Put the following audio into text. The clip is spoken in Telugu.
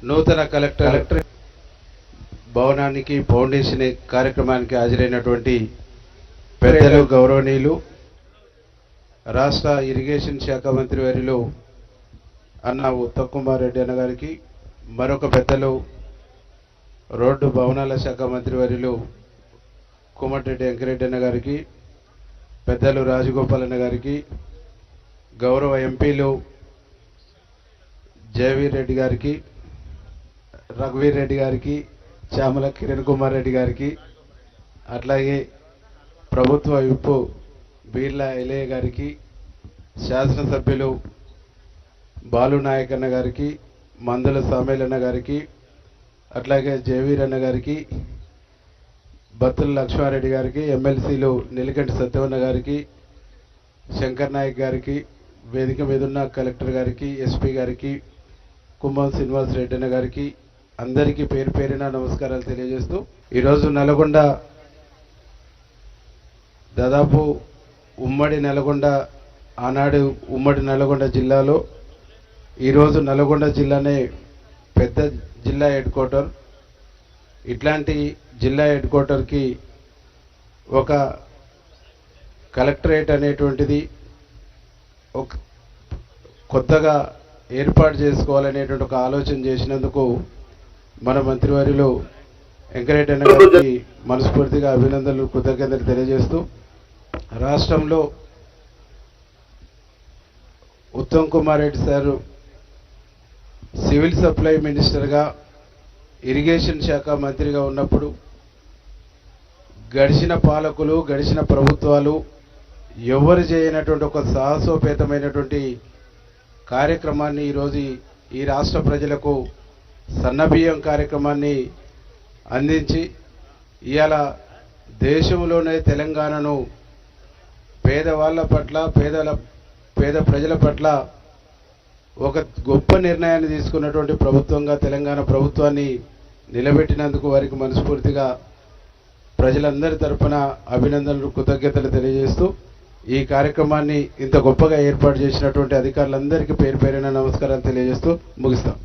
నూతన కలెక్టర్ భవనానికి ఫౌండేషన్ కార్యక్రమానికి హాజరైనటువంటి పెద్దలు, గౌరవనీయులు, రాష్ట్ర ఇరిగేషన్ శాఖ మంత్రి వర్యులు అన్న ఉత్తమ్ కుమార్ రెడ్డి అన్న గారికి, మరొక పెద్దలు రోడ్డు భవనాల శాఖ మంత్రి వర్యులు కోమటిరెడ్డి వెంకరెడ్డి అన్న గారికి, పెద్దలు రాజగోపాల్ అన్న గారికి, గౌరవ ఎంపీలు జయవీర్ రెడ్డి గారికి, రఘువీర్ రెడ్డి గారికి, చామల కిరణ్ కుమార్ రెడ్డి గారికి, అట్లాగే ప్రభుత్వ విప్పు బీర్లా ఎలయ్య గారికి, శాసనసభ్యులు బాలు నాయక్ అన్న గారికి, మందుల సామేలన్న గారికి, అట్లాగే జయవీర్ అన్న గారికి, బత్తుల లక్ష్మారెడ్డి గారికి, ఎమ్మెల్సీలు నీలకంఠ సత్యవన్న గారికి, శంకర్ నాయక్ గారికి, వేదిక మీదున్న కలెక్టర్ గారికి, ఎస్పీ గారికి, కుంభం శ్రీనివాస్ రెడ్డి అన్న గారికి అందరికీ పేరు పేరున నమస్కారాలు తెలియజేస్తూ, ఈరోజు నల్గొండ దాదాపు ఉమ్మడి నల్గొండ, ఆనాడు ఉమ్మడి నల్గొండ జిల్లాలో ఈరోజు నల్గొండ జిల్లానే పెద్ద జిల్లా హెడ్ క్వార్టర్. ఇట్లాంటి జిల్లా హెడ్ క్వార్టర్కి ఒక కలెక్టరేట్ అనేటువంటిది ఒక కొత్తగా ఏర్పాటు చేసుకోవాలనేటువంటి ఒక ఆలోచన చేసినందుకు మన మంత్రివర్యులు వెంకరెడ్డి అన్న గారికి మనస్ఫూర్తిగా అభినందనలు, కృతజ్ఞతలు తెలియజేస్తూ, రాష్ట్రంలో Uttam Kumar Reddy sir civil supply మినిస్టర్గా, ఇరిగేషన్ శాఖ మంత్రిగా ఉన్నప్పుడు గడిచిన పాలకులు, గడిచిన ప్రభుత్వాలు ఎవరు చేయనటువంటి ఒక సాహసోపేతమైనటువంటి కార్యక్రమాన్ని ఈరోజు ఈ రాష్ట్ర ప్రజలకు సన్నబియ్యం కార్యక్రమాన్ని అందించి ఇవాళ దేశంలోనే తెలంగాణను పేదవాళ్ళ పట్ల, పేద ప్రజల పట్ల ఒక గొప్ప నిర్ణయాన్ని తీసుకున్నటువంటి ప్రభుత్వంగా తెలంగాణ ప్రభుత్వాన్ని నిలబెట్టినందుకు వారికి మనస్ఫూర్తిగా ప్రజలందరి తరఫున అభినందనలు, కృతజ్ఞతలు తెలియజేస్తూ, ఈ కార్యక్రమాన్ని ఇంత గొప్పగా ఏర్పాటు చేసినటువంటి అధికారులందరికీ పేరు పేరున నమస్కారాలు తెలియజేస్తూ ముగిస్తాం.